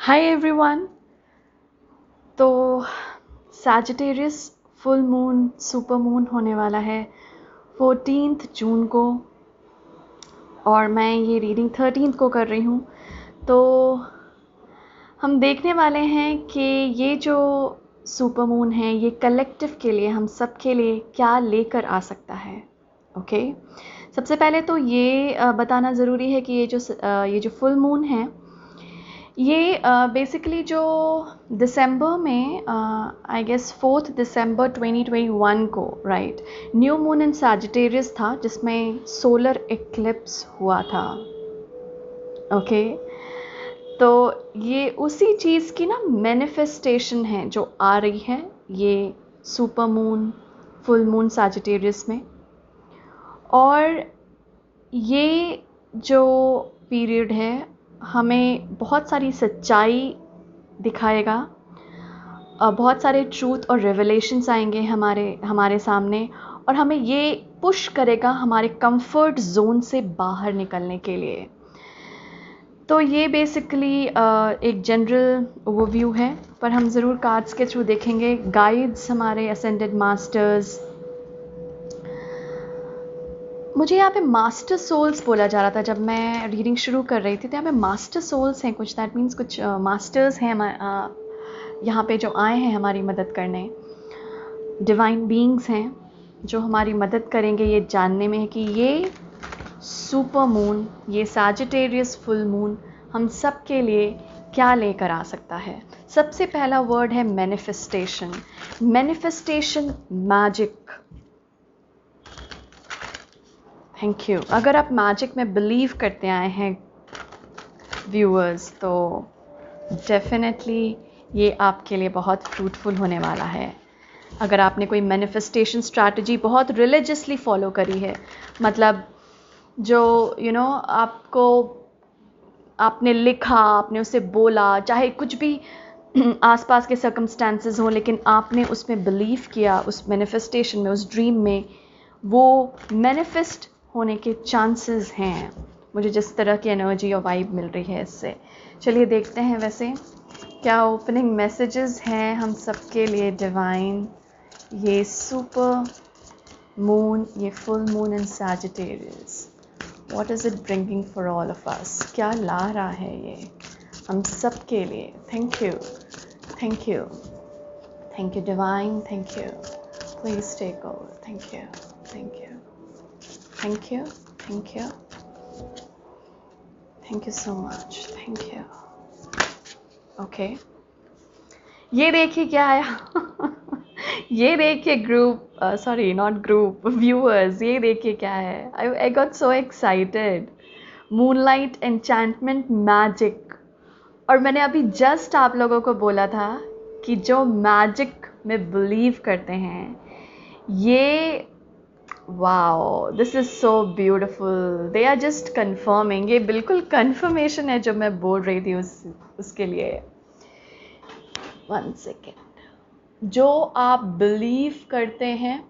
हाय everyone. तो Sagittarius full moon super moon होने वाला है 14 जून को और मैं ये रीडिंग 13 को कर रही हूँ। तो हम देखने वाले हैं कि ये जो सुपर मून है ये कलेक्टिव के लिए, हम सब के लिए क्या लेकर आ सकता है। ओके, सबसे पहले तो ये बताना ज़रूरी है कि ये जो फुल मून है ये बेसिकली जो दिसंबर में आई गेस 4 दिसंबर 2021 को right new moon in Sagittarius था जिसमें सोलर एक्लिप्स हुआ था। ओके, तो ये उसी चीज़ की ना मैनिफेस्टेशन है जो आ रही है ये super moon full moon Sagittarius में। और ये जो पीरियड है हमें बहुत सारी सच्चाई दिखाएगा, बहुत सारे ट्रूथ और रेवलेशंस आएंगे हमारे सामने और हमें ये पुश करेगा हमारे कंफर्ट जोन से बाहर निकलने के लिए। तो ये बेसिकली एक जनरल ओवरव्यू है, पर हम ज़रूर कार्ड्स के थ्रू देखेंगे। गाइड्स, हमारे असेंडेड मास्टर्स, मुझे यहाँ पे मास्टर सोल्स बोला जा रहा था जब मैं रीडिंग शुरू कर रही थी। तो यहाँ पे मास्टर सोल्स हैं कुछ, दैट मीन्स कुछ मास्टर्स हैं यहाँ पे जो आए हैं हमारी मदद करने। डिवाइन बीइंग्स हैं जो हमारी मदद करेंगे ये जानने में है कि ये सुपर मून, ये सैजिटेरियस फुल मून हम सब के लिए क्या लेकर आ सकता है। सबसे पहला वर्ड है manifestation. Manifestation magic. Thank you. अगर आप मैजिक में बिलीव करते आए हैं व्यूअर्स तो डेफिनेटली ये आपके लिए बहुत फ्रूटफुल होने वाला है। अगर आपने कोई मैनिफेस्टेशन स्ट्रैटेजी बहुत रिलीजियसली फॉलो करी है, मतलब जो आपने लिखा, आपने उसे बोला, चाहे कुछ भी आसपास के सर्कमस्टेंसेस हों, लेकिन आपने उसमें बिलीव किया, उस मैनिफेस्टेशन में, उस ड्रीम में, वो मैनिफेस्ट होने के चांसेस हैं। मुझे जिस तरह की एनर्जी और वाइब मिल रही है इससे। चलिए देखते हैं वैसे क्या ओपनिंग मैसेजेस हैं हम सब के लिए डिवाइन। ये सुपर मून, ये full moon in Sagittarius, what is it bringing for all of us? क्या ला रहा है ये हम सब के लिए? Thank you, thank you, thank you divine, thank you. Please take over. Thank you, thank you, thank you, thank you, thank you so much, thank you. Okay, ये देखिए क्या आया। ये देखिए group, sorry not group, viewers, ये देखिए क्या है। I got so excited. Moonlight enchantment magic. और मैंने अभी जस्ट आप लोगों को बोला था कि जो मैजिक में बिलीव करते हैं ये, wow, this is so beautiful. They are just confirming. ये बिल्कुल कन्फर्मेशन है जो मैं बोल रही थी उसके लिए। One second. जो आप बिलीव करते हैं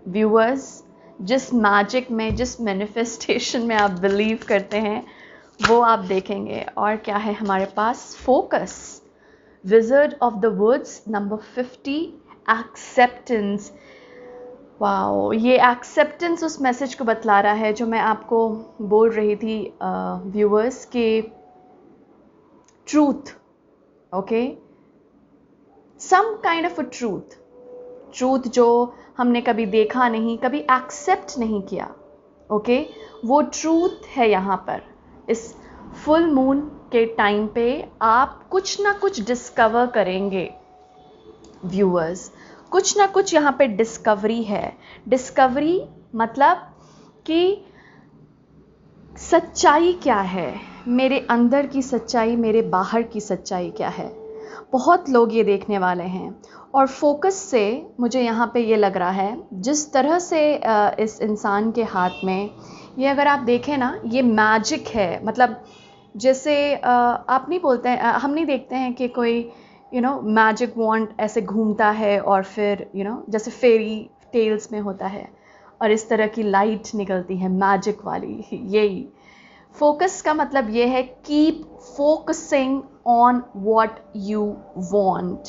व्यूअर्स, जिस मैजिक में, जिस मैनिफेस्टेशन में आप बिलीव करते हैं वो आप देखेंगे। और क्या है हमारे पास? Focus, wizard of the words number 50, acceptance. Wow, ये एक्सेप्टेंस उस मैसेज को बतला रहा है जो मैं आपको बोल रही थी व्यूअर्स के truth. Okay, some kind of a truth जो हमने कभी देखा नहीं, कभी एक्सेप्ट नहीं किया। ओके, वो ट्रूथ है यहाँ पर। इस फुल मून के टाइम पे आप कुछ ना कुछ डिस्कवर करेंगे व्यूअर्स। कुछ ना कुछ यहाँ पे डिस्कवरी है। डिस्कवरी मतलब कि सच्चाई क्या है, मेरे अंदर की सच्चाई, मेरे बाहर की सच्चाई क्या है। बहुत लोग ये देखने वाले हैं। और फोकस से मुझे यहाँ पे ये लग रहा है, जिस तरह से इस इंसान के हाथ में ये, अगर आप देखें ना, ये मैजिक है। मतलब जैसे आप नहीं बोलते हैं, हम नहीं देखते हैं कि कोई मैजिक वॉन्ड ऐसे घूमता है और फिर जैसे फेरी टेल्स में होता है और इस तरह की लाइट निकलती है मैजिक वाली। यही फोकस का मतलब ये है keep focusing on what you want,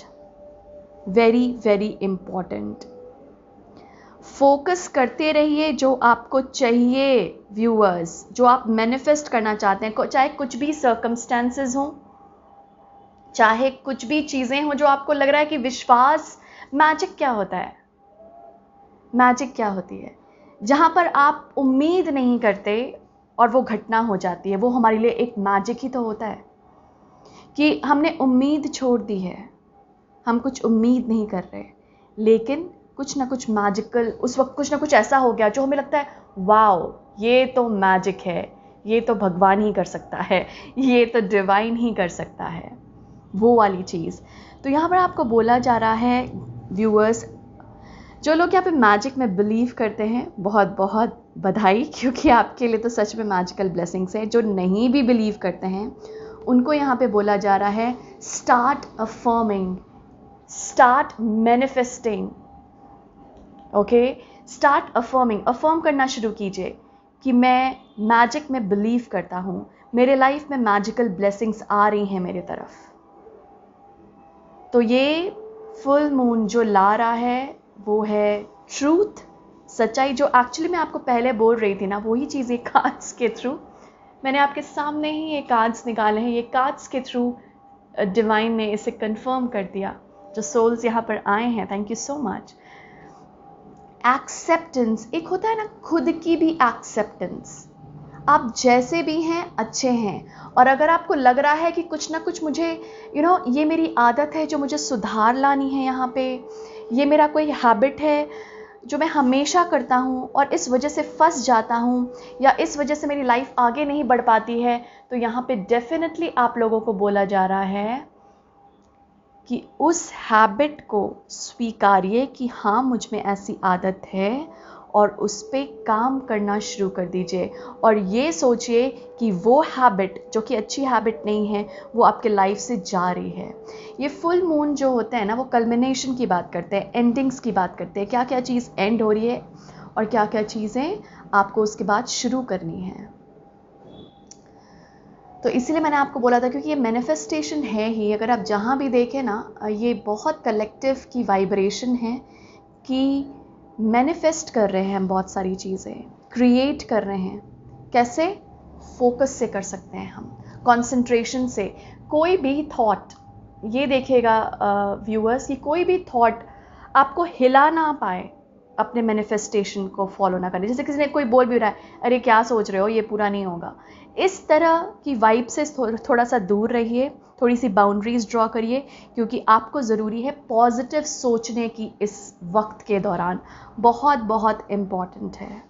very very important. Focus करते रहिए जो आपको चाहिए व्यूअर्स, जो आप मैनिफेस्ट करना चाहते हैं, चाहे कुछ भी सर्कमस्टेंसेस हो, चाहे कुछ भी चीज़ें हो जो आपको लग रहा है कि विश्वास, मैजिक क्या होता है, मैजिक क्या होती है, जहाँ पर आप उम्मीद नहीं करते और वो घटना हो जाती है, वो हमारे लिए एक मैजिक ही तो होता है कि हमने उम्मीद छोड़ दी है, हम कुछ उम्मीद नहीं कर रहे, लेकिन कुछ ना कुछ मैजिकल उस वक्त कुछ ना कुछ ऐसा हो गया जो हमें लगता है वाओ ये तो मैजिक है, ये तो भगवान ही कर सकता है, ये तो डिवाइन ही कर सकता है, वो वाली चीज़। तो यहाँ पर आपको बोला जा रहा है व्यूअर्स, जो लोग यहाँ पे मैजिक में बिलीव करते हैं बहुत बहुत बधाई, क्योंकि आपके लिए तो सच में मैजिकल ब्लेसिंग्स हैं। जो नहीं भी बिलीव करते हैं उनको यहाँ पे बोला जा रहा है start affirming, start manifesting, okay, start affirming, affirm करना शुरू कीजिए कि मैं मैजिक में बिलीव करता हूँ, मेरे लाइफ में मैजिकल ब्लेसिंग्स आ रही हैं मेरे तरफ। तो ये फुल मून जो ला रहा है वो है ट्रूथ, सच्चाई, जो एक्चुअली मैं आपको पहले बोल रही थी ना, वही चीज़ ये कार्ड्स के थ्रू, मैंने आपके सामने ही ये कार्ड्स निकाले हैं, ये कार्ड्स के थ्रू डिवाइन ने इसे कंफर्म कर दिया। जो सोल्स यहाँ पर आए हैं, thank you so much. Acceptance, एक होता है ना खुद की भी एक्सेप्टेंस, आप जैसे भी हैं अच्छे हैं, और अगर आपको लग रहा है कि कुछ ना कुछ मुझे ये मेरी आदत है जो मुझे सुधार लानी है, यहाँ पे ये मेरा कोई हैबिट है जो मैं हमेशा करता हूँ और इस वजह से फंस जाता हूँ, या इस वजह से मेरी लाइफ आगे नहीं बढ़ पाती है, तो यहाँ पे डेफिनेटली आप लोगों को बोला जा रहा है कि उस हैबिट को स्वीकारिए कि हाँ मुझ में ऐसी आदत है, और उस पर काम करना शुरू कर दीजिए, और ये सोचिए कि वो हैबिट जो कि अच्छी हैबिट नहीं है वो आपके लाइफ से जा रही है। ये फुल मून जो होते हैं ना, वो कल्मिनेशन की बात करते हैं, एंडिंग्स की बात करते हैं, क्या क्या चीज़ एंड हो रही है और क्या क्या चीज़ें आपको उसके बाद शुरू करनी है। तो इसीलिए मैंने आपको बोला था, क्योंकि ये मैनिफेस्टेशन है ही, अगर आप जहाँ भी देखें ना, ये बहुत कलेक्टिव की वाइब्रेशन है कि मैनिफेस्ट कर रहे हैं हम बहुत सारी चीज़ें, क्रिएट कर रहे हैं। कैसे? फोकस से कर सकते हैं हम, कंसंट्रेशन से। कोई भी थॉट, ये देखिएगा व्यूअर्स, कि कोई भी थॉट आपको हिला ना पाए अपने मैनिफेस्टेशन को फॉलो ना करने। जैसे किसी ने कोई बोल भी रहा है अरे क्या सोच रहे हो, ये पूरा नहीं होगा, इस तरह की वाइब से थोड़ा सा दूर रहिए, थोड़ी सी बाउंड्रीज ड्रॉ करिए, क्योंकि आपको ज़रूरी है पॉजिटिव सोचने की इस वक्त के दौरान, बहुत बहुत इम्पॉर्टेंट है,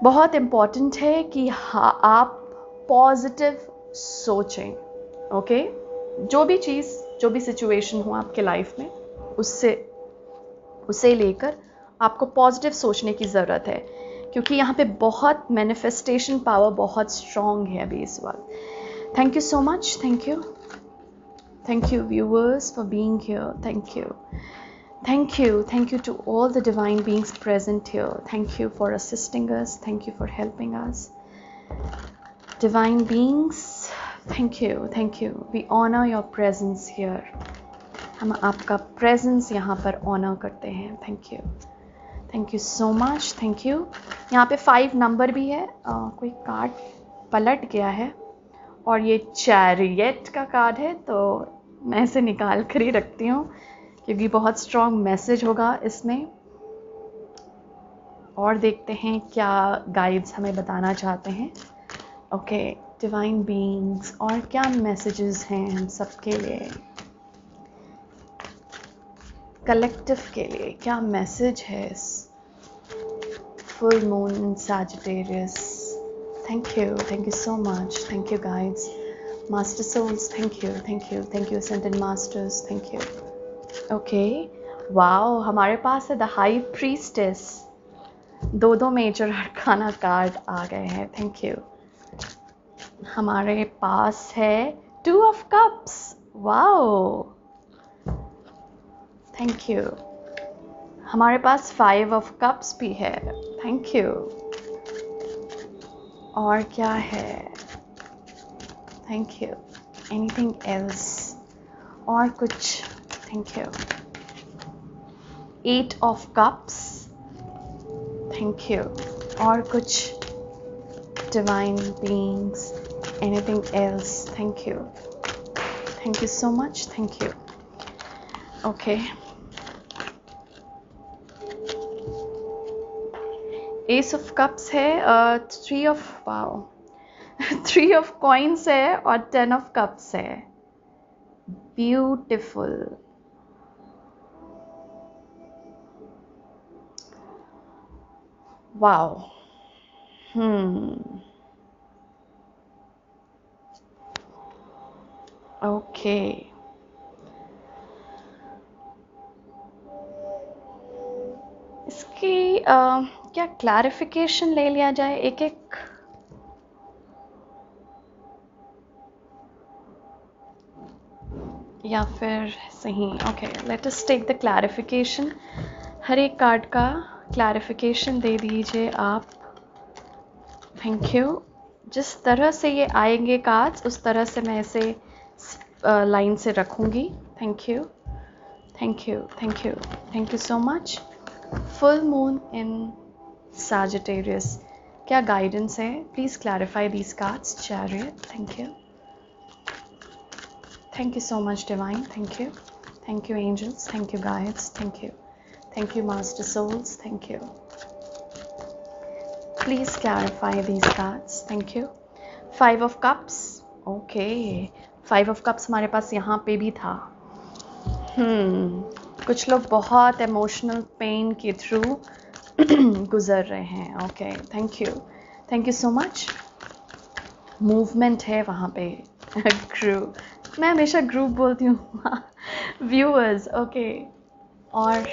बहुत इम्पॉर्टेंट है कि हाँ आप पॉजिटिव सोचें। ओके, जो भी चीज़, जो भी सिचुएशन हो आपके लाइफ में, उसे लेकर आपको पॉजिटिव सोचने की ज़रूरत है, क्योंकि यहाँ पे बहुत मैनिफेस्टेशन पावर बहुत स्ट्रॉन्ग है अभी इस वक्त। Thank you so much, thank you viewers for being here, thank you to all the divine beings present here. Thank you for assisting us, thank you for helping us, divine beings, thank you, we honor your presence here. हम आपका presence यहाँ पर honour करते हैं। Thank you so much, thank you. यहाँ पे 5 number भी है, कोई कार्ड पलट गया है और ये चैरियट का कार्ड है, तो मैं इसे निकाल कर ही रखती हूँ क्योंकि बहुत स्ट्रॉन्ग मैसेज होगा इसमें। और देखते हैं क्या गाइड्स हमें बताना चाहते हैं। ओके, डिवाइन बीइंग्स, और क्या मैसेजेस हैं हम सबके लिए, कलेक्टिव के लिए क्या मैसेज है इस full moon in Sagittarius. Thank you so much, thank you guides, master souls, thank you ascended masters, thank you. Okay, wow, हमारे पास है the high priestess, 2 major arcana card आ गए हैं। Thank you. हमारे पास है 2 of cups, wow, thank you. हमारे पास 5 ऑफ कप्स भी है, थैंक यू। और क्या है? Thank you. Anything else? और कुछ? Thank you. 8 of cups. Thank you. और कुछ? Divine beings, anything else? Thank you. Thank you so much. Thank you. Okay. Ace of cups है, 3 of, wow, 3 of coins है और 10 of cups है. Beautiful. Wow. Okay. इसकी क्या clarification ले लिया जाए एक एक? या फिर सही? Okay, let us take the clarification. हर एक कार्ड का क्लैरिफिकेशन दे दीजिए आप. Thank you. जिस तरह से ये आएंगे कार्ड्स उस तरह से मैं इसे लाइन से रखूँगी. Thank you. Thank you. Thank you. Thank you so much. Full moon in Sagittarius, क्या गाइडेंस है? Please clarify these cards. Chariot. Thank you. Thank you so much, Divine. Thank you. Thank you, angels. Thank you, guides. Thank you. Thank you, master souls. Thank you. Please clarify these cards. Thank you. 5 of cups. Okay. 5 of cups हमारे पास यहाँ पे भी था. कुछ लोग बहुत emotional pain के through गुजर रहे हैं. Okay, thank you. Thank you so much. Movement है वहाँ पे. ग्रुप, मैं हमेशा ग्रुप बोलती हूँ. व्यूअर्स. ओके. और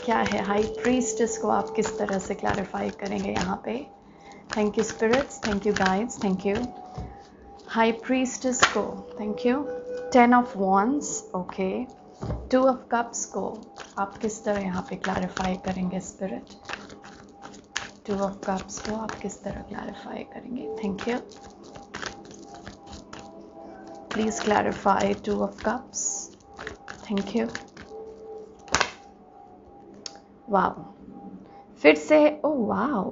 क्या है? हाई प्रीस्टेस को आप किस तरह से क्लैरिफाई करेंगे यहाँ पे? Thank you spirits. Thank you guides. Thank you. High priestess को thank you. 10 of wands. Okay. 2 of cups को आप किस तरह यहाँ पे क्लैरिफाई करेंगे स्पिरिट? 2 of cups को आप किस तरह क्लैरिफाई करेंगे? Thank you. Please clarify 2 of cups. Thank you. Wow. फिर से oh wow.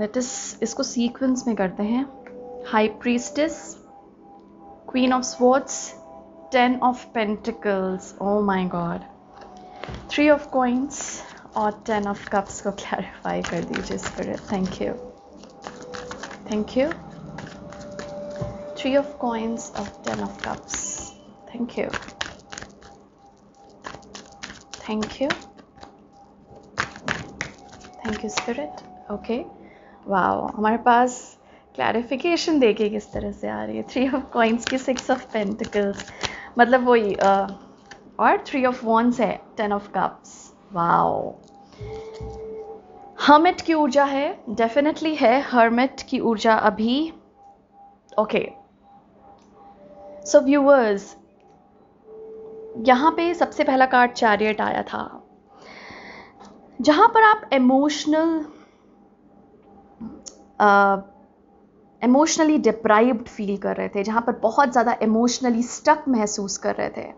Let us इसको सीक्वेंस में करते हैं. High Priestess, Queen of Swords, 10 of Pentacles. Oh my God. 3 of Coins और 10 of Cups को क्लैरिफाई कर दीजिए spirit. Thank you. Thank you. 3 of Coins और 10 of Cups. Thank you. Thank you. Thank you Spirit. Okay. Wow. हमारे पास clarification देखिए किस तरह से आ रही है. 3 of Coins की 6 of Pentacles, मतलब वही, और 3 of Wands है, 10 of Cups. Wow. हर्मिट की ऊर्जा है, डेफिनेटली है हर्मिट की ऊर्जा अभी. ओके. सो व्यूअर्स, यहाँ पे सबसे पहला कार्ड चैरियट आया था, जहाँ पर आप इमोशनली डिप्राइव्ड फील कर रहे थे, जहाँ पर बहुत ज़्यादा इमोशनली स्टक महसूस कर रहे थे,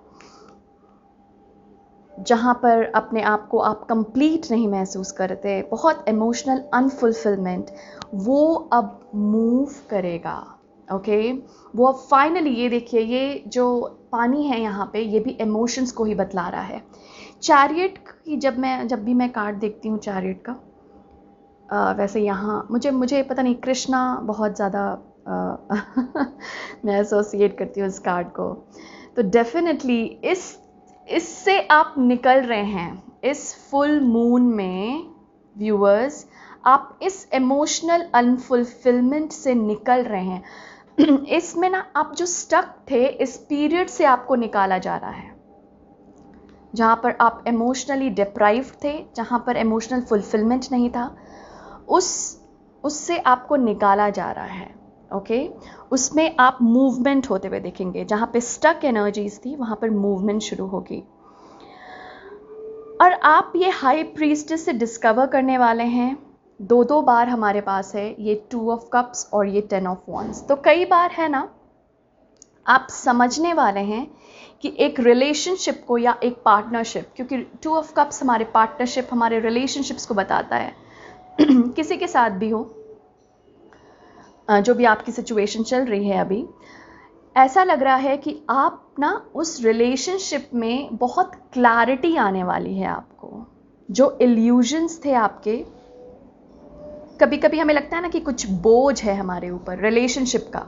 जहाँ पर अपने आप को आप कंप्लीट नहीं महसूस कर रहे थे, बहुत इमोशनल अनफुलफिलमेंट, वो अब मूव करेगा. ओके. वो अब फाइनली, ये देखिए, ये जो पानी है यहाँ पे, ये भी इमोशंस को ही बतला रहा है. चैरियट की जब भी मैं कार्ड देखती हूँ चैरियट का, वैसे यहाँ मुझे पता नहीं, कृष्णा बहुत ज़्यादा मैं एसोसिएट करती हूँ इस कार्ड को. तो डेफिनेटली इससे आप निकल रहे हैं. इस फुल मून में व्यूअर्स, आप इस इमोशनल अनफुलफिलमेंट से निकल रहे हैं. इसमें ना, आप जो स्टक थे, इस पीरियड से आपको निकाला जा रहा है, जहाँ पर आप इमोशनली डिप्राइव्ड थे, जहाँ पर इमोशनल फुलफिलमेंट नहीं था, उससे आपको निकाला जा रहा है. ओके. उसमें आप मूवमेंट होते हुए देखेंगे. जहाँ पे स्टक एनर्जीज थी, वहाँ पर मूवमेंट शुरू होगी. और आप ये हाई प्रीस्टेस से डिस्कवर करने वाले हैं, दो दो बार हमारे पास है ये 2 ऑफ कप्स और ये 10 ऑफ वॉन्ड्स। तो कई बार है ना, आप समझने वाले हैं कि एक रिलेशनशिप को या एक पार्टनरशिप, क्योंकि 2 ऑफ कप्स हमारे पार्टनरशिप, हमारे रिलेशनशिप्स को बताता है किसी के साथ भी हो, जो भी आपकी सिचुएशन चल रही है अभी, ऐसा लग रहा है कि आप ना उस रिलेशनशिप में बहुत क्लैरिटी आने वाली है आपको। जो इल्यूजन्स थे आपके, कभी कभी हमें लगता है ना कि कुछ बोझ है हमारे ऊपर रिलेशनशिप का,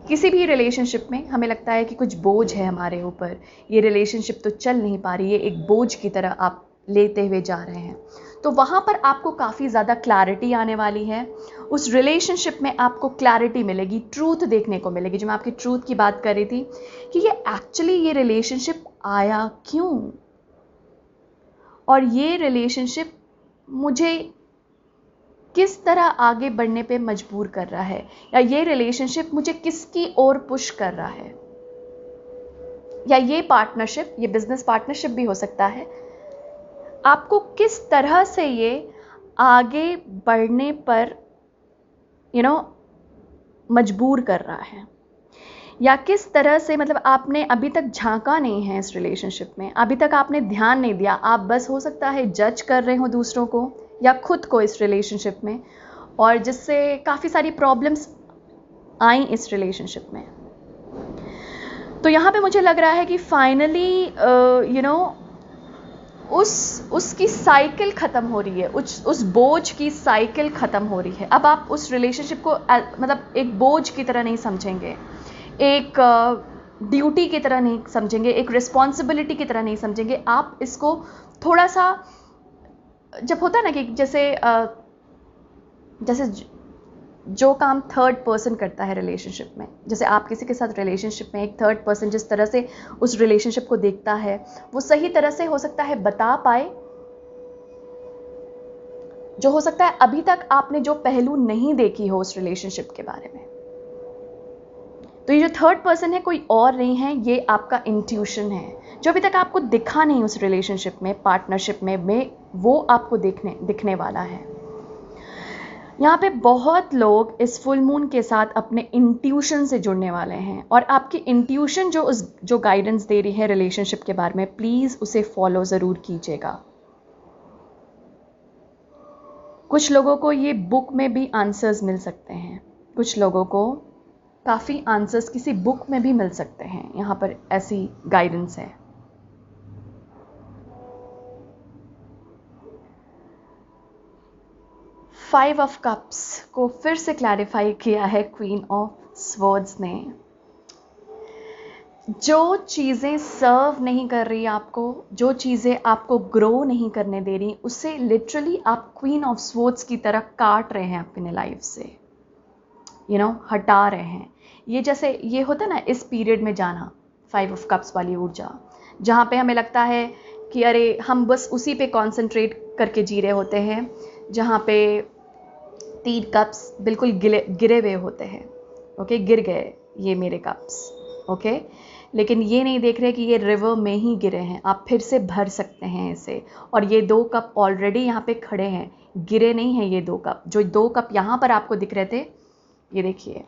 किसी भी रिलेशनशिप में हमें लगता है कि कुछ बोझ है हमारे ऊपर, ये रिलेशनशिप तो चल नहीं पा रही है, एक बोझ की तरह आप लेते हुए जा रहे हैं। तो वहाँ पर आपको काफ़ी ज़्यादा क्लैरिटी आने वाली है, उस रिलेशनशिप में आपको क्लैरिटी मिलेगी, ट्रूथ देखने को मिलेगी। जो मैं आपकी ट्रूथ की बात कर रही थी कि ये एक्चुअली ये रिलेशनशिप आया क्यों, और ये रिलेशनशिप मुझे किस तरह आगे बढ़ने पे मजबूर कर रहा है, या ये रिलेशनशिप मुझे किसकी ओर पुश कर रहा है, या ये पार्टनरशिप, ये बिजनेस पार्टनरशिप भी हो सकता है, आपको किस तरह से ये आगे बढ़ने पर मजबूर कर रहा है, या किस तरह से, मतलब आपने अभी तक झांका नहीं है इस रिलेशनशिप में, अभी तक आपने ध्यान नहीं दिया, आप बस हो सकता है जज कर रहे हो दूसरों को या खुद को इस रिलेशनशिप में, और जिससे काफ़ी सारी प्रॉब्लम्स आई इस रिलेशनशिप में। तो यहाँ पे मुझे लग रहा है कि फाइनली उसकी साइकिल ख़त्म हो रही है, उस बोझ की साइकिल ख़त्म हो रही है। अब आप उस रिलेशनशिप को मतलब एक बोझ की तरह नहीं समझेंगे, एक ड्यूटी की तरह नहीं समझेंगे, एक रिस्पॉन्सिबिलिटी की तरह नहीं समझेंगे। आप इसको थोड़ा सा, जब होता है ना कि जैसे जो काम थर्ड पर्सन करता है रिलेशनशिप में, जैसे आप किसी के साथ रिलेशनशिप में, एक थर्ड पर्सन जिस तरह से उस रिलेशनशिप को देखता है, वो सही तरह से हो सकता है बता पाए, जो हो सकता है अभी तक आपने जो पहलू नहीं देखी हो उस रिलेशनशिप के बारे में। तो ये जो थर्ड पर्सन है कोई और नहीं है, ये आपका इंट्यूशन है, जो अभी तक आपको दिखा नहीं उस रिलेशनशिप में, पार्टनरशिप में वो आपको दिखने वाला है। यहाँ पे बहुत लोग इस फुल मून के साथ अपने इंट्यूशन से जुड़ने वाले हैं, और आपकी इंट्यूशन जो गाइडेंस दे रही है रिलेशनशिप के बारे में, प्लीज़ उसे फॉलो ज़रूर कीजिएगा। कुछ लोगों को ये बुक में भी आंसर्स मिल सकते हैं, कुछ लोगों को काफ़ी आंसर्स किसी बुक में भी मिल सकते हैं, यहाँ पर ऐसी गाइडेंस है। फाइव ऑफ कप्स को फिर से क्लैरिफाई किया है क्वीन ऑफ स्वॉर्ड्स ने। जो चीज़ें सर्व नहीं कर रही आपको, जो चीज़ें आपको ग्रो नहीं करने दे रही, उससे लिटरली आप क्वीन ऑफ स्वॉर्ड्स की तरह काट रहे हैं अपने लाइफ से, हटा रहे हैं। ये जैसे ये होता है ना इस पीरियड में जाना, 5 ऑफ कप्स वाली ऊर्जा, जहाँ पे हमें लगता है कि अरे हम बस उसी पे कॉन्सेंट्रेट करके जी रहे होते हैं, जहाँ पे 3 कप्स बिल्कुल गिरे हुए होते हैं। ओके, गिर गए ये मेरे कप्स, ओके, लेकिन ये नहीं देख रहे कि ये रिवर में ही गिरे हैं, आप फिर से भर सकते हैं इसे। और ये 2 कप ऑलरेडी यहाँ पे खड़े हैं, गिरे नहीं हैं ये 2 कप। जो 2 कप यहाँ पर आपको दिख रहे थे, ये देखिए,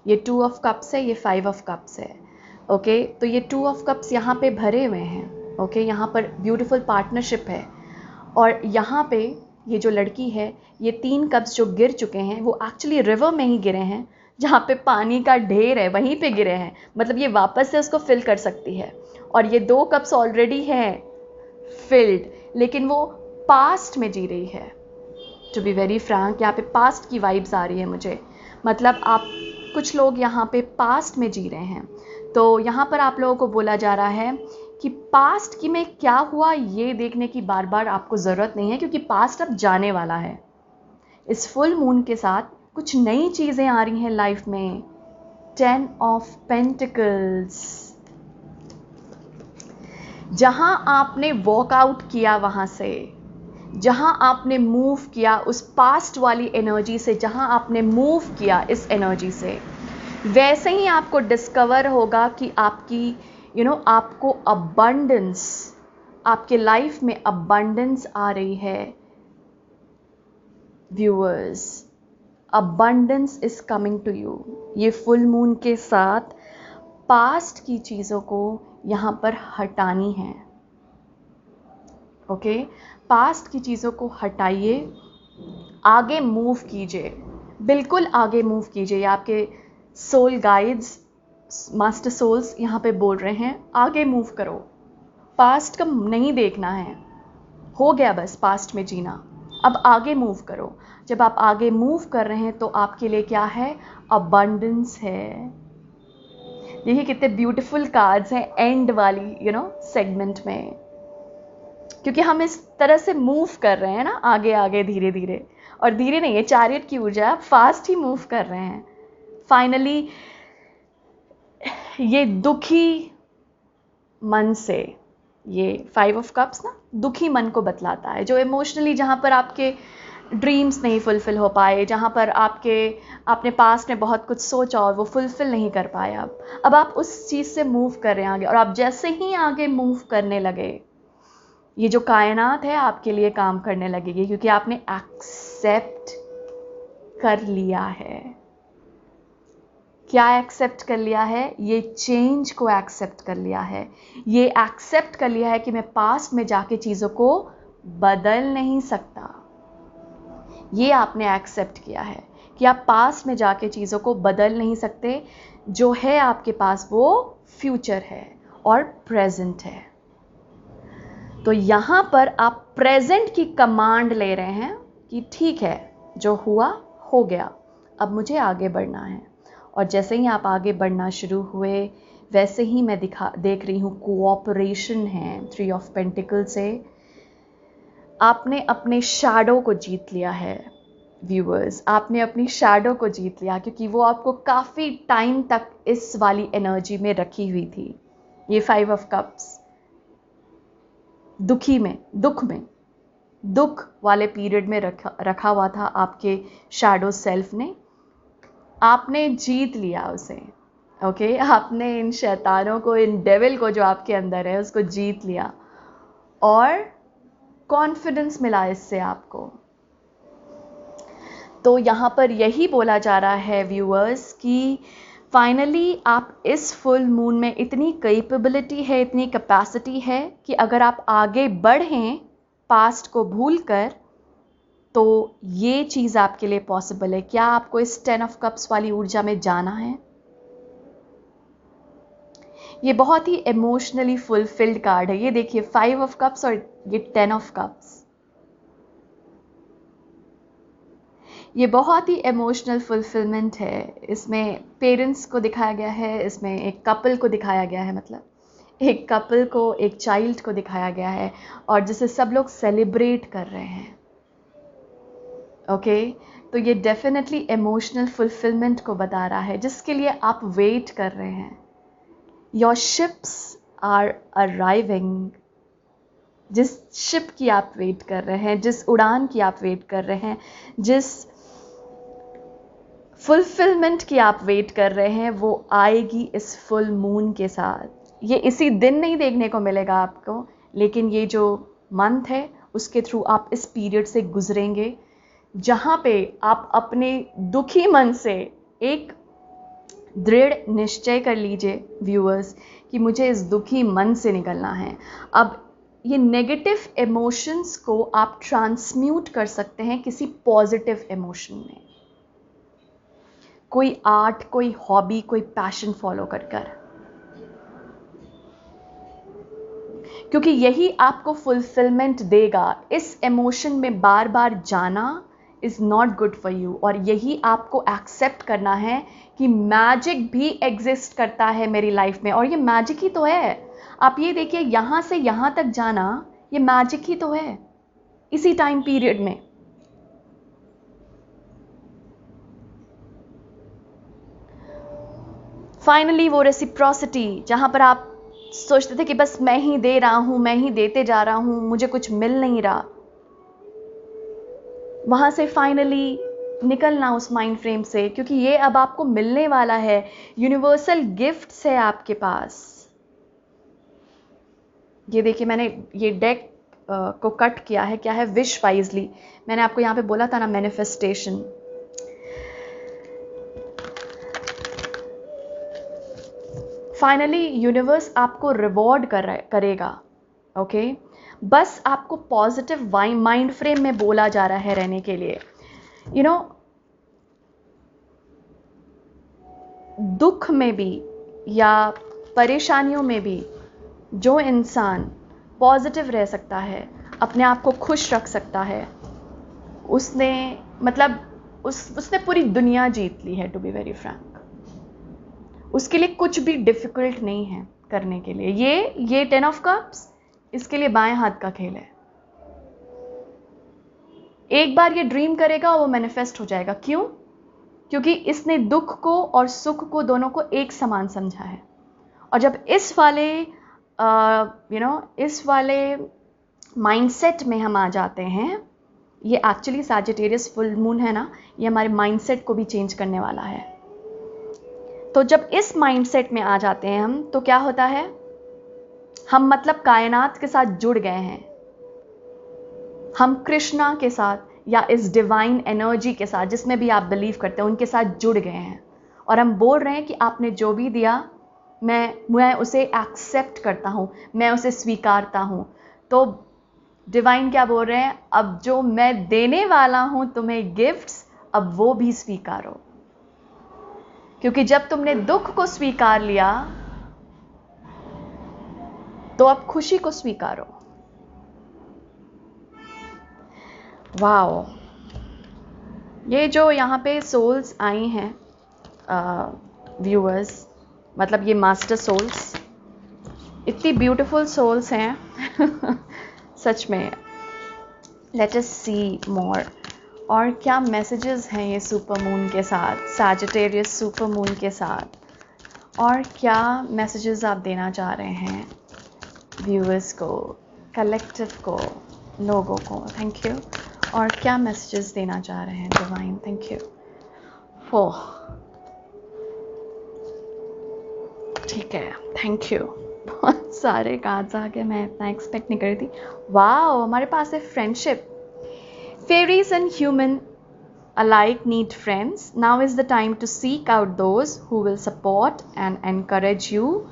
ये 2 ऑफ कप्स है, ये 5 ऑफ कप्स है। ओके, तो ये 2 ऑफ कप्स यहाँ पे भरे हुए हैं। ओके, यहाँ पर ब्यूटीफुल पार्टनरशिप है, और यहाँ पे ये जो लड़की है, ये 3 कप्स जो गिर चुके हैं वो एक्चुअली रिवर में ही गिरे हैं, जहाँ पे पानी का ढेर है वहीं पे गिरे हैं। मतलब ये वापस से उसको फिल कर सकती है, और ये 2 कप्स ऑलरेडी हैं फिल्ड, लेकिन वो पास्ट में जी रही है। टू बी वेरी फ्रैंक, यहाँ पे पास्ट की वाइब्स आ रही है मुझे, मतलब आप कुछ लोग यहाँ पे पास्ट में जी रहे हैं। तो यहाँ पर आप लोगों को बोला जा रहा है कि पास्ट की में क्या हुआ ये देखने की बार बार आपको ज़रूरत नहीं है, क्योंकि पास्ट अब जाने वाला है। इस फुल मून के साथ कुछ नई चीज़ें आ रही हैं लाइफ में। 10 ऑफ पेंटिकल्स, जहाँ आपने वॉकआउट किया वहाँ से, जहाँ आपने मूव किया उस पास्ट वाली एनर्जी से, जहाँ आपने मूव किया इस एनर्जी से, वैसे ही आपको डिस्कवर होगा कि आपकी आपको अबंडेंस, आपके लाइफ में अबंडेंस आ रही है। Viewers, abundance is coming to you. ये फुल मून के साथ पास्ट की चीज़ों को यहाँ पर हटानी है। ओके, पास्ट की चीज़ों को हटाइए, आगे मूव कीजिए, बिल्कुल आगे मूव कीजिए। ये आपके सोल गाइड्स, मास्टर सोल्स यहाँ पे बोल रहे हैं, आगे मूव करो। पास्ट का नहीं देखना है, हो गया बस पास्ट में जीना, अब आगे मूव करो। जब आप आगे मूव कर रहे हैं तो आपके लिए क्या है? अबंडेंस है। देखिए कितने ब्यूटीफुल कार्ड्स हैं एंड वाली सेगमेंट में, क्योंकि हम इस तरह से मूव कर रहे हैं ना, आगे आगे धीरे धीरे, और धीरे नहीं, ये चैरियट की ऊर्जा, आप फास्ट ही मूव कर रहे हैं। फाइनली ये दुखी मन से, ये 5 ऑफ कप्स ना दुखी मन को बतलाता है, जो इमोशनली, जहाँ पर आपके ड्रीम्स नहीं फुलफिल हो पाए, जहाँ पर आपने पास्ट में बहुत कुछ सोचा और वो फुलफिल नहीं कर पाए। अब आप उस चीज़ से मूव कर रहे हैं आगे, और आप जैसे ही आगे मूव करने लगे, ये जो कायनात है आपके लिए काम करने लगेगी, क्योंकि आपने एक्सेप्ट कर लिया है। क्या एक्सेप्ट कर लिया है? ये चेंज को एक्सेप्ट कर लिया है। ये एक्सेप्ट कर लिया है कि मैं पास्ट में जाके चीज़ों को बदल नहीं सकता। ये आपने एक्सेप्ट किया है कि आप पास्ट में जाके चीज़ों को बदल नहीं सकते। जो है आपके पास वो फ्यूचर है और प्रेजेंट है। तो यहाँ पर आप प्रेजेंट की कमांड ले रहे हैं कि ठीक है, जो हुआ हो गया, अब मुझे आगे बढ़ना है। और जैसे ही आप आगे बढ़ना शुरू हुए, वैसे ही मैं देख रही हूँ कोऑपरेशन है 3 ऑफ पेंटिकल से। आपने अपने शैडो को जीत लिया है व्यूअर्स, आपने अपनी शैडो को जीत लिया, क्योंकि वो आपको काफ़ी टाइम तक इस वाली एनर्जी में रखी हुई थी। ये 5 ऑफ कप्स दुख वाले पीरियड में रखा हुआ था आपके शैडो सेल्फ ने। आपने जीत लिया उसे। ओके, आपने इन शैतानों को, इन डेविल को जो आपके अंदर है, उसको जीत लिया, और कॉन्फिडेंस मिला इससे आपको। तो यहाँ पर यही बोला जा रहा है व्यूअर्स कि फाइनली आप इस फुल मून में इतनी कैपेबिलिटी है, इतनी कैपेसिटी है कि अगर आप आगे बढ़ें पास्ट को भूलकर, तो ये चीज़ आपके लिए पॉसिबल है। क्या आपको इस 10 ऑफ कप्स वाली ऊर्जा में जाना है? ये बहुत ही इमोशनली फुलफिल्ड कार्ड है। ये देखिए 5 ऑफ कप्स और ये 10 ऑफ कप्स, ये बहुत ही इमोशनल फुलफिलमेंट है। इसमें पेरेंट्स को दिखाया गया है, इसमें एक कपल को दिखाया गया है, मतलब एक कपल को, एक चाइल्ड को दिखाया गया है, और जिसे सब लोग सेलिब्रेट कर रहे हैं। ओके, तो ये डेफिनेटली इमोशनल फुलफिलमेंट को बता रहा है, जिसके लिए आप वेट कर रहे हैं। Your ships are arriving. जिस शिप की आप वेट कर रहे हैं, जिस उड़ान की आप वेट कर रहे हैं, जिस फुलफिलमेंट की आप वेट कर रहे हैं, वो आएगी इस फुल मून के साथ। ये इसी दिन नहीं देखने को मिलेगा आपको, लेकिन ये जो मंथ है उसके थ्रू आप इस पीरियड से गुजरेंगे, जहाँ पे आप अपने दुखी मन से एक दृढ़ निश्चय कर लीजिए व्यूअर्स कि मुझे इस दुखी मन से निकलना है। अब ये नेगेटिव इमोशंस को आप ट्रांसम्यूट कर सकते हैं किसी पॉजिटिव इमोशन में, कोई आर्ट, कोई हॉबी, कोई पैशन फॉलो कर, क्योंकि यही आपको फुलफिलमेंट देगा। इस इमोशन में बार बार जाना is not good for you, और यही आपको एक्सेप्ट करना है कि मैजिक भी एग्जिस्ट करता है मेरी लाइफ में, और ये मैजिक ही तो है। आप ये देखिए, यहाँ से यहाँ तक जाना ये मैजिक ही तो है इसी टाइम पीरियड में। फाइनली वो रेसिप्रोसिटी, जहाँ पर आप सोचते थे कि बस मैं ही दे रहा हूँ, मैं ही देते जा रहा हूँ, मुझे कुछ मिल नहीं रहा, वहाँ से फाइनली निकलना उस माइंड फ्रेम से, क्योंकि ये अब आपको मिलने वाला है। यूनिवर्सल गिफ्ट्स है आपके पास। ये देखिए, मैंने ये डेक को कट किया है, क्या है, विश वाइजली। मैंने आपको यहाँ पे बोला था ना, मैनिफेस्टेशन। फाइनली यूनिवर्स आपको रिवॉर्ड करेगा, ओके। बस आपको पॉजिटिव माइंड फ्रेम में बोला जा रहा है रहने के लिए। यू नो, दुख में भी या परेशानियों में भी जो इंसान पॉजिटिव रह सकता है, अपने आप को खुश रख सकता है, उसने मतलब उसने पूरी दुनिया जीत ली है, टू बी वेरी फ्रैंक। उसके लिए कुछ भी डिफिकल्ट नहीं है करने के लिए। ये 10 ऑफ कप्स इसके लिए बाएं हाथ का खेल है। एक बार ये ड्रीम करेगा, वो मैनिफेस्ट हो जाएगा। क्यों? क्योंकि इसने दुख को और सुख को दोनों को एक समान समझा है। और जब इस वाले माइंडसेट में हम आ जाते हैं, ये एक्चुअली सैजिटेरियस फुल मून है ना, ये हमारे माइंडसेट को भी चेंज करने वाला है। तो जब इस माइंडसेट में आ जाते हैं हम, तो क्या होता है, हम मतलब कायनात के साथ जुड़ गए हैं। हम कृष्णा के साथ या इस डिवाइन एनर्जी के साथ, जिसमें भी आप बिलीव करते हैं, उनके साथ जुड़ गए हैं। और हम बोल रहे हैं कि आपने जो भी दिया, मैं उसे एक्सेप्ट करता हूँ, मैं उसे स्वीकारता हूँ। तो डिवाइन क्या बोल रहे हैं, अब जो मैं देने वाला हूँ तुम्हें गिफ्ट्स, अब वो भी स्वीकारो। क्योंकि जब तुमने दुख को स्वीकार लिया, तो अब खुशी को स्वीकारो। वाओ, ये जो यहाँ पे सोल्स आई हैं, व्यूअर्स, मतलब ये मास्टर सोल्स, इतनी ब्यूटीफुल सोल्स हैं सच में। लेट अस सी मोर। और क्या मैसेजेस हैं ये सुपर मून के साथ, सैजिटेरियस सुपर मून के साथ, और क्या मैसेजेस आप देना चाह रहे हैं व्यूअर्स को, कलेक्टिव को, लोगों को? Thank you. और क्या मैसेजेस देना चाह रहे हैं डिवाइन? Thank you. ठीक है, थैंक यू। बहुत सारे कार्ड्स आ गए, मैं इतना एक्सपेक्ट नहीं कर रही थी। वाओ, हमारे पास है friendship. Fairies and human alike need friends. Now is the time to seek out those who will support and encourage you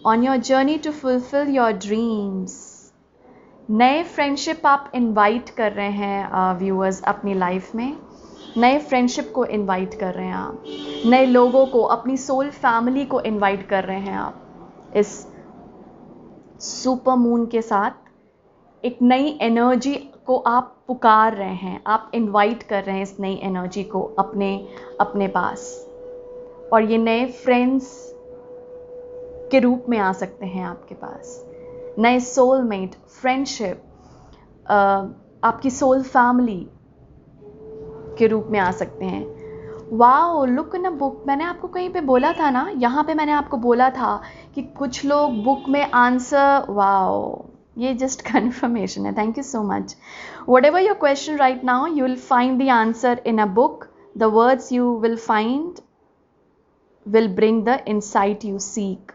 on your journey to fulfill your dreams. नए फ्रेंडशिप आप invite कर रहे हैं viewers अपनी life में। नए friendship को invite कर रहे हैं आप, नए लोगों को, अपनी सोल फैमिली को इनवाइट कर रहे हैं आप। इस सुपर मून के साथ एक नई एनर्जी को आप पुकार रहे हैं, आप इनवाइट कर रहे हैं इस नई एनर्जी को अपने पास। और ये नए फ्रेंड्स के रूप में आ सकते हैं आपके पास, नए सोलमेट, फ्रेंडशिप, आपकी सोल फैमिली के रूप में आ सकते हैं। Wow, look in a book. मैंने आपको कहीं पे बोला था ना, यहाँ पे मैंने आपको बोला था कि कुछ लोग बुक में आंसर, वाओ, ये जस्ट कन्फर्मेशन है। Thank you so much. What ever your question right now, you will find the answer in a book. The words you will find will bring the insight you seek.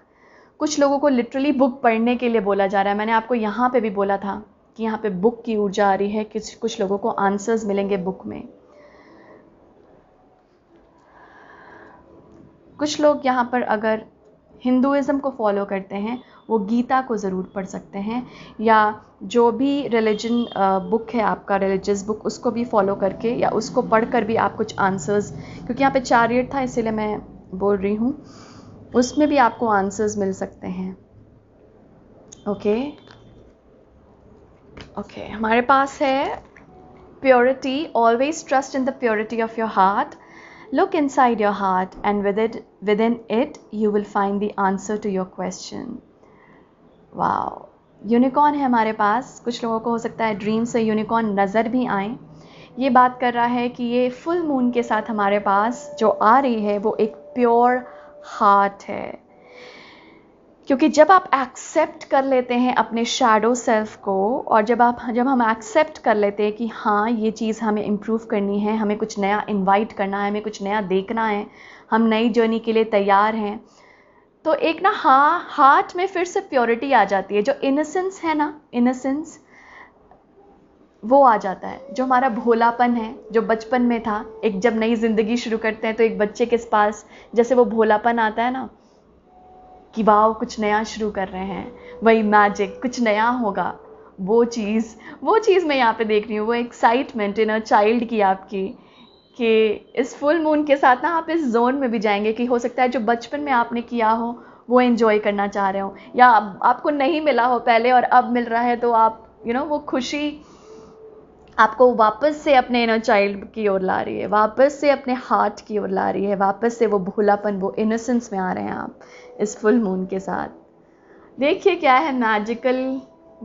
कुछ लोगों को literally book पढ़ने के लिए बोला जा रहा है। मैंने आपको यहाँ पे भी बोला था कि यहाँ पे बुक की ऊर्जा आ रही है, कुछ लोगों को आंसर्स मिलेंगे बुक में। कुछ लोग यहाँ पर अगर हिंदुइज़्म को फॉलो करते हैं, वो गीता को ज़रूर पढ़ सकते हैं, या जो भी रिलीजन बुक है आपका, रिलीजियस बुक, उसको भी फॉलो करके या उसको पढ़कर भी आप कुछ आंसर्स, क्योंकि यहाँ पे चैरियट था इसीलिए मैं बोल रही हूँ, उसमें भी आपको आंसर्स मिल सकते हैं। ओके, हमारे पास है purity. Always trust in the purity of your heart. Look inside your heart, and within it you will find the answer to your question. Wow, unicorn है हमारे पास। कुछ लोगों को हो सकता है ड्रीम से यूनिकॉर्न नज़र भी आए। ये बात कर रहा है कि ये फुल मून के साथ हमारे पास जो आ रही है वो एक प्योर हार्ट है। क्योंकि जब आप एक्सेप्ट कर लेते हैं अपने शैडो सेल्फ को, और जब हम एक्सेप्ट कर लेते हैं कि हाँ, ये चीज़ हमें इम्प्रूव करनी है, हमें कुछ नया इनवाइट करना है, हमें कुछ नया देखना है, हम नई जर्नी के लिए तैयार हैं, तो एक हार्ट में फिर से प्योरिटी आ जाती है। जो इनोसेंस है ना, इनोसेंस, वो आ जाता है, जो हमारा भोलापन है, जो बचपन में था। एक जब नई ज़िंदगी शुरू करते हैं तो एक बच्चे के पास जैसे वो भोलापन आता है ना, कि वाह कुछ नया शुरू कर रहे हैं, वही मैजिक, कुछ नया होगा, वो चीज़ मैं यहाँ पे देख रही हूँ। वो एक्साइटमेंट इन अ चाइल्ड की आपकी, कि इस फुल मून के साथ ना आप इस जोन में भी जाएंगे कि हो सकता है जो बचपन में आपने किया हो वो एंजॉय करना चाह रहे हो, या आपको नहीं मिला हो पहले और अब मिल रहा है, तो आप वो खुशी आपको वापस से अपने इनर चाइल्ड की ओर ला रही है, वापस से अपने हार्ट की ओर ला रही है, वापस से वो भोलापन, वो इनोसेंस में आ रहे हैं आप इस फुल मून के साथ। देखिए क्या है मैजिकल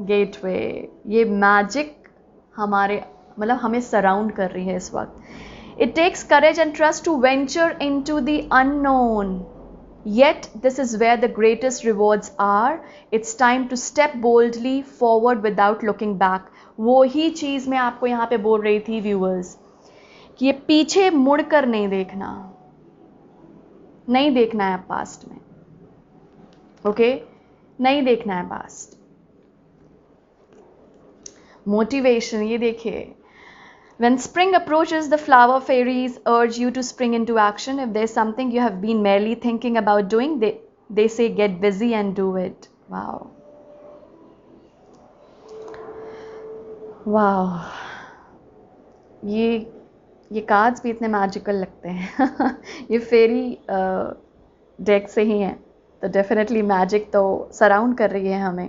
गेटवे, ये मैजिक हमारे मतलब हमें सराउंड कर रही है इस वक्त। It takes courage and trust to venture into the unknown, yet this is where the greatest rewards are. It's time to step boldly forward without looking back. वो ही चीज़ मैं आपको यहाँ पे बोल रही थी व्यूअर्स, कि ये पीछे मुड़कर नहीं देखना है पास्ट में, ओके नहीं देखना है पास्ट। मोटिवेशन, ये देखिए, when spring approaches, the flower fairies urge you to spring into action. If there's something you have been merely thinking about doing, they say get busy and do it. Wow. वाह, ये cards भी इतने magical लगते हैं ये फेरी deck से ही हैं, तो डेफिनेटली मैजिक तो सराउंड कर रही है हमें।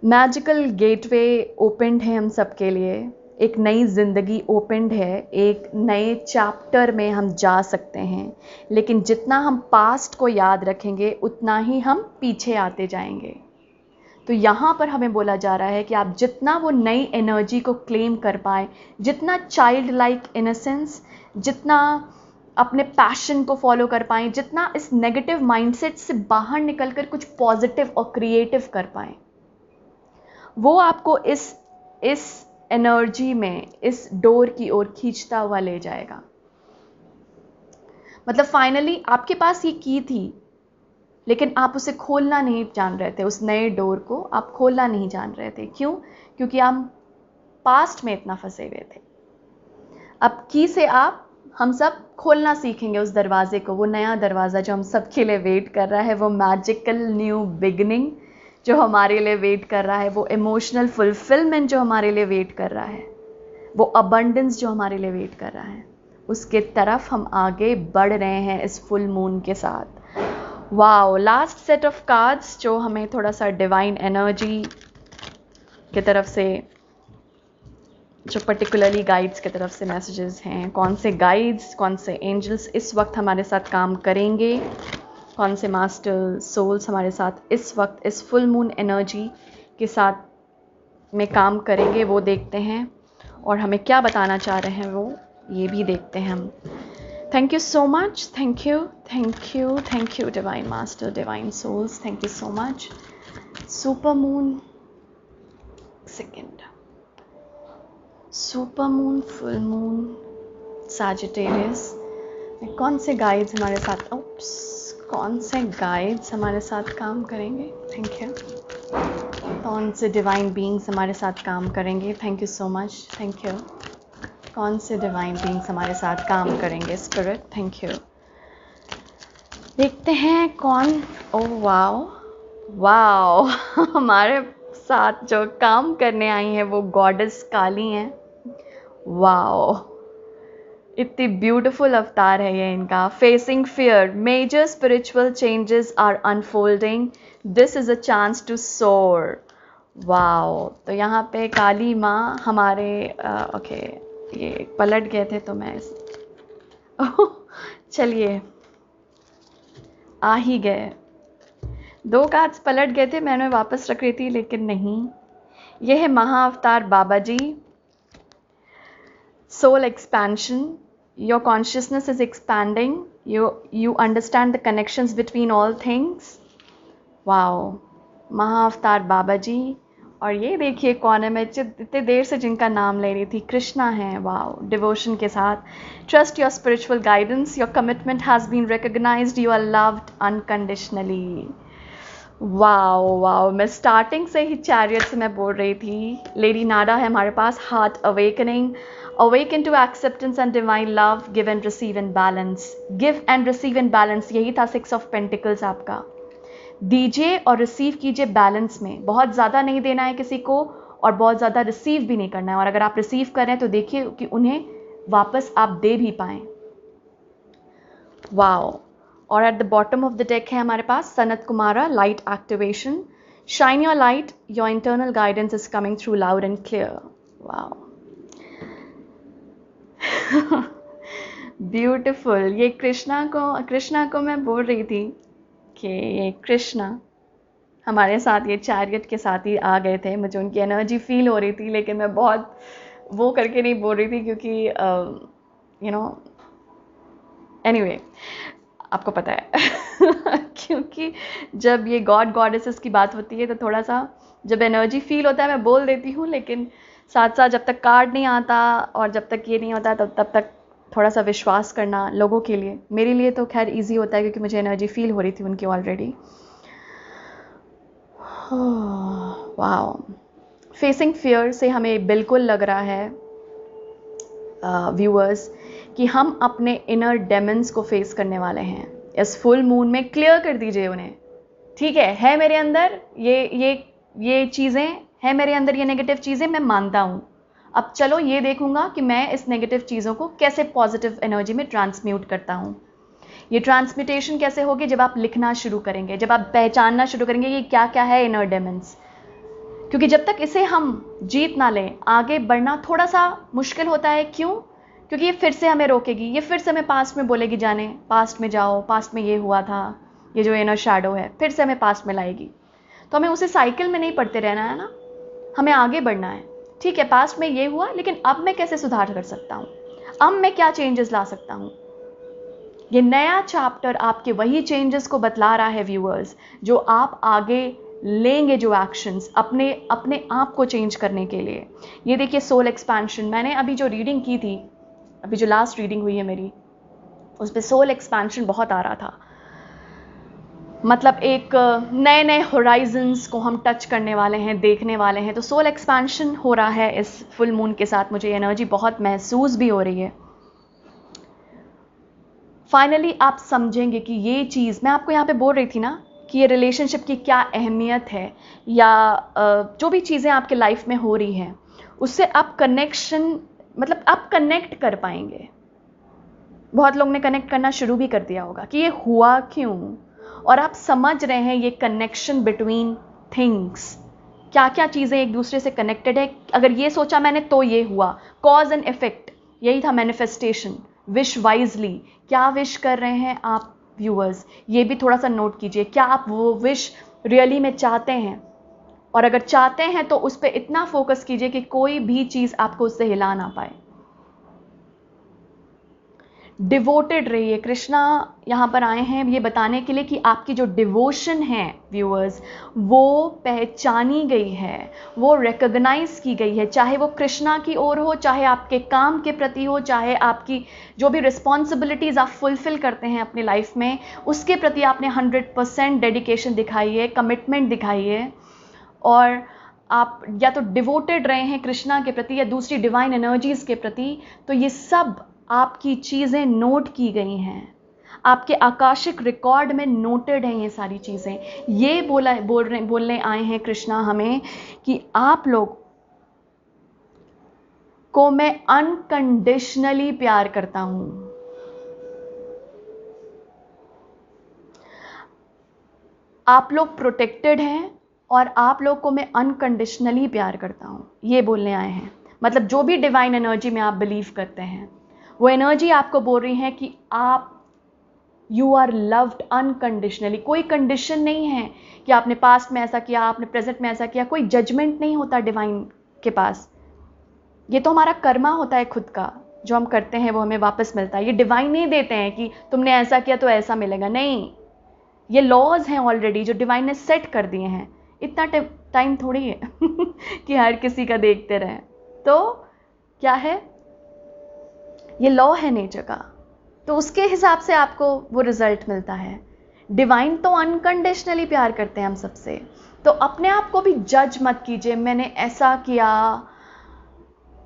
मैजिकल गेटवे ओपनड है हम सबके लिए, एक नई ज़िंदगी ओपनड है, एक नए चैप्टर में हम जा सकते हैं। लेकिन जितना हम पास्ट को याद रखेंगे उतना ही हम पीछे आते जाएंगे। तो यहाँ पर हमें बोला जा रहा है कि आप जितना वो नई एनर्जी को क्लेम कर पाए, जितना चाइल्ड लाइक इनोसेंस, जितना अपने पैशन को फॉलो कर पाएँ, जितना इस नेगेटिव माइंडसेट से बाहर निकलकर कुछ पॉजिटिव और क्रिएटिव कर पाएँ, वो आपको इस एनर्जी में, इस डोर की ओर खींचता हुआ ले जाएगा। मतलब फाइनली आपके पास ये की थी, लेकिन आप उसे खोलना नहीं जान रहे थे, उस नए डोर को आप खोलना नहीं जान रहे थे। क्यों? क्योंकि आप पास्ट में इतना फंसे हुए थे। अब की से हम सब खोलना सीखेंगे उस दरवाजे को, वो नया दरवाज़ा जो हम सब के लिए वेट कर रहा है, वो मैजिकल न्यू बिगनिंग जो हमारे लिए वेट कर रहा है, वो इमोशनल फुलफिलमेंट जो हमारे लिए वेट कर रहा है, वो अबंडेंस जो हमारे लिए वेट कर रहा है, उसके तरफ हम आगे बढ़ रहे हैं इस फुल मून के साथ। Wow, last set of cards जो हमें थोड़ा सा डिवाइन एनर्जी की तरफ से, जो पर्टिकुलरली गाइड्स की तरफ से मैसेजेस हैं, कौन से गाइड्स, कौन से एंजल्स इस वक्त हमारे साथ काम करेंगे, कौन से मास्टर सोल्स हमारे साथ इस वक्त इस फुल मून एनर्जी के साथ में काम करेंगे, वो देखते हैं। और हमें क्या बताना चाह रहे हैं वो ये भी देखते हैं हम। Thank you so much. Thank you, Divine Master, Divine Souls. Thank you so much. Super Moon, second. Super Moon, Full Moon, Sagittarius. कौन से गाइड्स हमारे साथ, कौन से गाइड्स हमारे साथ काम करेंगे? Thank you. कौन से डिवाइन बीइंग्स हमारे साथ काम करेंगे? Thank you so much, thank you. कौन से डिवाइन बीइंग्स हमारे साथ काम करेंगे? Spirit, thank you. देखते हैं कौन। ओह वाओ हमारे साथ जो काम करने आई हैं वो गॉडेस काली हैं। वाओ, इतनी ब्यूटीफुल अवतार है ये इनका। Facing fear, major spiritual changes are unfolding, this is a chance to soar. Wow, तो यहाँ पे काली माँ हमारे ओके, ये पलट गए थे तो मैं चलिए आ ही गए। 2 कार्ड्स पलट गए थे, मैंने वापस रख रही थी लेकिन नहीं। ये है Mahavatar Baba ji. Soul expansion, your consciousness is expanding, you understand the connections between all things. Wow, Mahavatar Baba ji. और ये देखिए कौन है, मैं इतने देर से जिनका नाम ले रही थी, कृष्णा है। वाओ, डिवोशन के साथ। Trust your spiritual guidance, your commitment has been recognised, you are loved unconditionally. Wow wow, मैं स्टार्टिंग से ही चैरियट से मैं बोल रही थी, लेडी नाडा है हमारे पास, heart awakening, awaken to acceptance and divine love, give and receive in balance, give and receive in balance, यही था 6 ऑफ पेंटिकल्स आपका। दीजिए और रिसीव कीजिए बैलेंस में, बहुत ज़्यादा नहीं देना है किसी को और बहुत ज़्यादा रिसीव भी नहीं करना है, और अगर आप रिसीव कर रहे हैं तो देखिए कि उन्हें वापस आप दे भी पाएँ। वाओ। और at the bottom of the deck है हमारे पास Sanat Kumara, light activation, shine your light, your internal guidance is coming through loud and clear. Wow beautiful. ये कृष्णा को मैं बोल रही थी कि ये कृष्णा हमारे साथ ये चैरियट के साथ ही आ गए थे, मुझे उनकी एनर्जी फील हो रही थी, लेकिन मैं बहुत वो करके नहीं बोल रही थी क्योंकि यू नो एनीवे आपको पता है क्योंकि जब ये गॉड गॉडेसेस की बात होती है तो थोड़ा सा जब एनर्जी फील होता है मैं बोल देती हूँ, लेकिन साथ साथ जब तक कार्ड नहीं आता और जब तक ये नहीं होता तब तक थोड़ा सा विश्वास करना लोगों के लिए, मेरे लिए तो खैर इजी होता है क्योंकि मुझे एनर्जी फील हो रही थी उनकी ऑलरेडी। वाओ। फेसिंग फियर से हमें बिल्कुल लग रहा है व्यूअर्स कि हम अपने इनर डेमन्स को फेस करने वाले हैं इस फुल मून में। क्लियर कर दीजिए उन्हें, ठीक है मेरे अंदर ये चीज़ें हैं, मेरे अंदर ये नेगेटिव चीज़ें मैं मानता हूँ, अब चलो ये देखूंगा कि मैं इस नेगेटिव चीज़ों को कैसे पॉजिटिव एनर्जी में ट्रांसम्यूट करता हूँ। ये ट्रांसम्यूटेशन कैसे होगी? जब आप लिखना शुरू करेंगे, जब आप पहचानना शुरू करेंगे ये क्या क्या है इनर डेमन्स, क्योंकि जब तक इसे हम जीत ना लें आगे बढ़ना थोड़ा सा मुश्किल होता है। क्यों? क्योंकि ये फिर से हमें रोकेगी, ये फिर से हमें पास्ट में बोलेगी जाने पास्ट में जाओ, पास्ट में ये हुआ था, ये जो इनर शैडो है फिर से हमें पास्ट में लाएगी। तो हमें उसे साइकिल में नहीं पढ़ते रहना है ना, हमें आगे बढ़ना है। ठीक है पास्ट में ये हुआ, लेकिन अब मैं कैसे सुधार कर सकता हूँ, अब मैं क्या चेंजेस ला सकता हूँ। ये नया चैप्टर आपके वही चेंजेस को बतला रहा है व्यूअर्स, जो आप आगे लेंगे, जो एक्शंस अपने आप को चेंज करने के लिए। ये देखिए सोल एक्सपेंशन, मैंने अभी जो रीडिंग की थी, अभी जो लास्ट रीडिंग हुई है मेरी, उसमें सोल एक्सपेंशन बहुत आ रहा था। मतलब एक नए नए होराइजन्स को हम टच करने वाले हैं, देखने वाले हैं। तो सोल एक्सपेंशन हो रहा है इस फुल मून के साथ, मुझे एनर्जी बहुत महसूस भी हो रही है। फाइनली आप समझेंगे कि ये चीज़ मैं आपको यहाँ पे बोल रही थी ना कि ये रिलेशनशिप की क्या अहमियत है, या जो भी चीज़ें आपके लाइफ में हो रही हैं उससे आप कनेक्शन, मतलब आप कनेक्ट कर पाएंगे। बहुत लोग ने कनेक्ट करना शुरू भी कर दिया होगा कि ये हुआ क्यों, और आप समझ रहे हैं ये कनेक्शन बिटवीन थिंग्स, क्या क्या चीज़ें एक दूसरे से कनेक्टेड है। अगर ये सोचा मैंने तो ये हुआ, कॉज एंड इफेक्ट, यही था मैनिफेस्टेशन। विश वाइजली, क्या विश कर रहे हैं आप व्यूअर्स, ये भी थोड़ा सा नोट कीजिए। क्या आप वो विश रियली में चाहते हैं, और अगर चाहते हैं तो उस पर इतना फोकस कीजिए कि कोई भी चीज़ आपको उससे हिला ना पाए। डिवोटेड रहिए। कृष्णा यहाँ पर आए हैं ये बताने के लिए कि आपकी जो डिवोशन है व्यूअर्स, वो पहचानी गई है, वो रिकॉग्नाइज की गई है, चाहे वो कृष्णा की ओर हो, चाहे आपके काम के प्रति हो, चाहे आपकी जो भी रिस्पॉन्सिबिलिटीज़ आप फुलफिल करते हैं अपनी लाइफ में, उसके प्रति आपने 100% डेडिकेशन दिखाई है, कमिटमेंट दिखाई है, और आप या तो डिवोटेड रहे हैं कृष्णा के प्रति या दूसरी डिवाइन एनर्जीज़ के प्रति। तो ये सब आपकी चीज़ें नोट की गई हैं, आपके आकाशिक रिकॉर्ड में नोटेड हैं ये सारी चीज़ें। ये बोलने आए हैं कृष्णा हमें कि आप लोग को मैं अनकंडीशनली प्यार करता हूं। आप लोग प्रोटेक्टेड हैं और आप लोग को मैं अनकंडीशनली प्यार करता हूं, ये बोलने आए हैं। मतलब जो भी डिवाइन एनर्जी में आप बिलीव करते हैं, वो एनर्जी आपको बोल रही है कि आप यू आर लव्ड अनकंडीशनली। कोई कंडीशन नहीं है कि आपने पास्ट में ऐसा किया, आपने प्रेजेंट में ऐसा किया, कोई जजमेंट नहीं होता डिवाइन के पास। ये तो हमारा कर्मा होता है खुद का, जो हम करते हैं वो हमें वापस मिलता है। ये डिवाइन नहीं देते हैं कि तुमने ऐसा किया तो ऐसा मिलेगा, नहीं। ये लॉज हैं ऑलरेडी जो डिवाइन ने सेट कर दिए हैं। इतना टाइम थोड़ी है कि हर किसी का देखते रहें। तो क्या है, ये लॉ है नेचर का, तो उसके हिसाब से आपको वो रिजल्ट मिलता है। डिवाइन तो अनकंडीशनली प्यार करते हैं हम सबसे। तो अपने आप को भी जज मत कीजिए, मैंने ऐसा किया,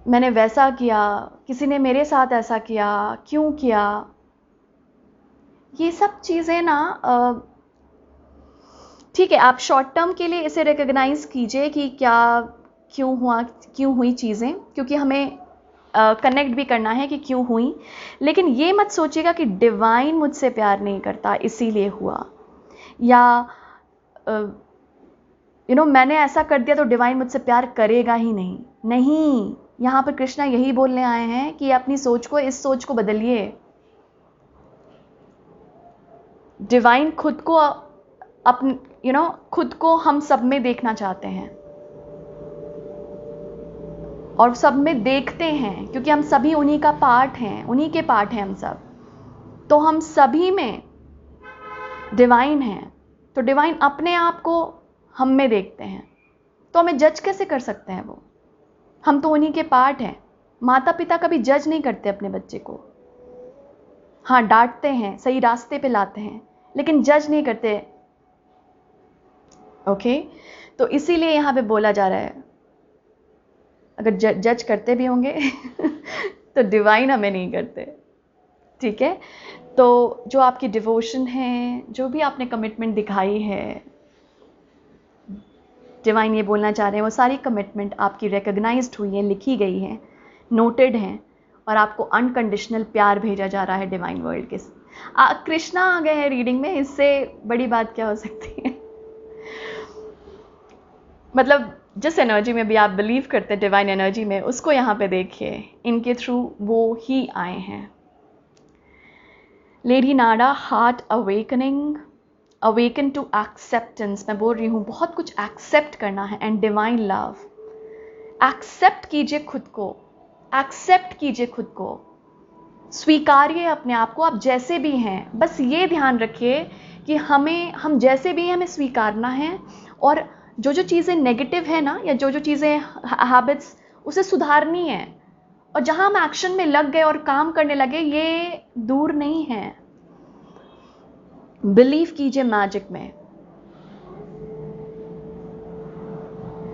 मैंने वैसा किया, किसी ने मेरे साथ ऐसा किया, क्यों किया। ये सब चीज़ें ना ठीक है, आप शॉर्ट टर्म के लिए इसे रिकग्नाइज कीजिए कि क्या क्यों हुई चीज़ें, क्योंकि हमें कनेक्ट भी करना है कि क्यों हुई। लेकिन ये मत सोचिएगा कि डिवाइन मुझसे प्यार नहीं करता इसीलिए हुआ, या मैंने ऐसा कर दिया तो डिवाइन मुझसे प्यार करेगा ही नहीं। नहीं, यहाँ पर कृष्णा यही बोलने आए हैं कि अपनी सोच को, इस सोच को बदलिए। डिवाइन खुद को खुद को हम सब में देखना चाहते हैं और सब में देखते हैं, क्योंकि हम सभी उन्हीं का पार्ट हैं, उन्हीं के पार्ट हैं हम सब। तो हम सभी में डिवाइन हैं, तो डिवाइन अपने आप को हम में देखते हैं, तो हमें जज कैसे कर सकते हैं वो? हम तो उन्हीं के पार्ट हैं। माता पिता कभी जज नहीं करते अपने बच्चे को, हाँ डांटते हैं, सही रास्ते पे लाते हैं, लेकिन जज नहीं करते। ओके, तो इसीलिए यहाँ पे बोला जा रहा है, अगर जज करते भी होंगे तो डिवाइन हमें नहीं करते, ठीक है। तो जो आपकी डिवोशन है, जो भी आपने कमिटमेंट दिखाई है, डिवाइन ये बोलना चाह रहे हैं वो सारी कमिटमेंट आपकी रिकग्नाइज्ड हुई है, लिखी गई है, नोटेड हैं, और आपको अनकंडीशनल प्यार भेजा जा रहा है डिवाइन वर्ल्ड के। कृष्णा आ गए हैं रीडिंग में, इससे बड़ी बात क्या हो सकती है? मतलब जिस एनर्जी में भी आप बिलीव करते हैं, डिवाइन एनर्जी में, उसको यहाँ पे देखिए, इनके थ्रू वो ही आए हैं। Lady Nada, heart awakening, awaken to acceptance. मैं बोल रही हूँ बहुत कुछ एक्सेप्ट करना है, एंड डिवाइन लव। एक्सेप्ट कीजिए खुद को, एक्सेप्ट कीजिए खुद को, स्वीकारिए अपने आप को, आप जैसे भी हैं। बस ये ध्यान रखिए कि हम जैसे भी हैं हमें स्वीकारना है, और जो जो चीज़ें नेगेटिव है ना, या जो जो चीज़ें हैबिट्स, उसे सुधारनी है। और जहाँ हम एक्शन में लग गए और काम करने लगे, ये दूर नहीं है। बिलीव कीजिए मैजिक में,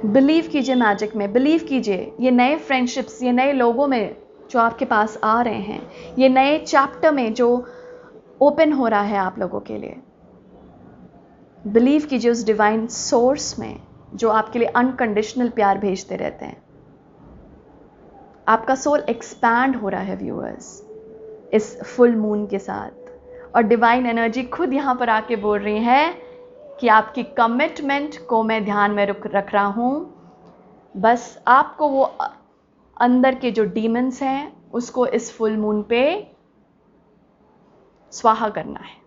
बिलीव कीजिए मैजिक में, बिलीव कीजिए ये नए फ्रेंडशिप्स, ये नए लोगों में जो आपके पास आ रहे हैं, ये नए चैप्टर में जो ओपन हो रहा है आप लोगों के लिए। बिलीव कीजिए उस डिवाइन सोर्स में जो आपके लिए अनकंडीशनल प्यार भेजते रहते हैं। आपका सोल एक्सपैंड हो रहा है व्यूअर्स इस फुल मून के साथ, और डिवाइन एनर्जी खुद यहाँ पर आके बोल रही है कि आपकी कमिटमेंट को मैं ध्यान में रख रहा हूँ। बस आपको वो अंदर के जो डीमंस हैं उसको इस फुल मून पे स्वाहा करना है।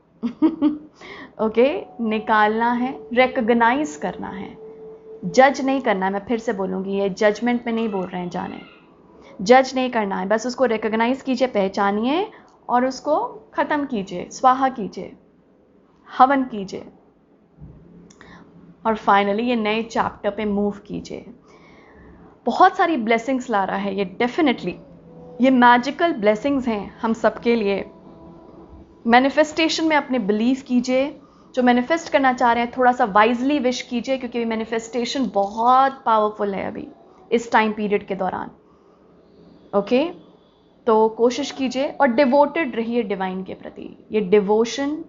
ओके, निकालना है, रिकॉग्नाइज करना है, जज नहीं करना है। मैं फिर से बोलूँगी, ये जजमेंट में नहीं बोल रहे हैं जाने, जज नहीं करना है, बस उसको रिकॉग्नाइज कीजिए, पहचानिए और उसको ख़त्म कीजिए, स्वाहा कीजिए, हवन कीजिए, और फाइनली ये नए चैप्टर पे मूव कीजिए। बहुत सारी ब्लेसिंग्स ला रहा है ये, डेफिनेटली ये मैजिकल ब्लेसिंग्स हैं हम सबके लिए। मैनिफेस्टेशन में अपने बिलीव कीजिए, जो मैनिफेस्ट करना चाह रहे हैं थोड़ा सा वाइजली विश कीजिए, क्योंकि मैनिफेस्टेशन बहुत पावरफुल है अभी इस टाइम पीरियड के दौरान। ओके, तो कोशिश कीजिए और डिवोटेड रहिए डिवाइन के प्रति। ये डिवोशन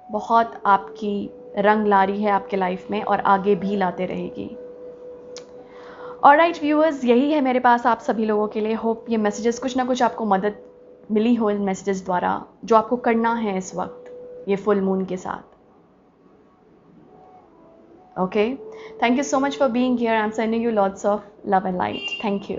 बहुत आपकी रंग ला रही है आपके लाइफ में, और आगे भी लाते रहेगी। ऑलराइट व्यूअर्स, यही है मेरे पास आप सभी लोगों के लिए। होप ये मैसेजेस कुछ ना कुछ आपको मदद मिली हो इन मैसेजेस द्वारा, जो आपको करना है इस वक्त ये फुल मून के साथ। Okay, thank you so much for being here. I am sending you lots of love and light. Thank you.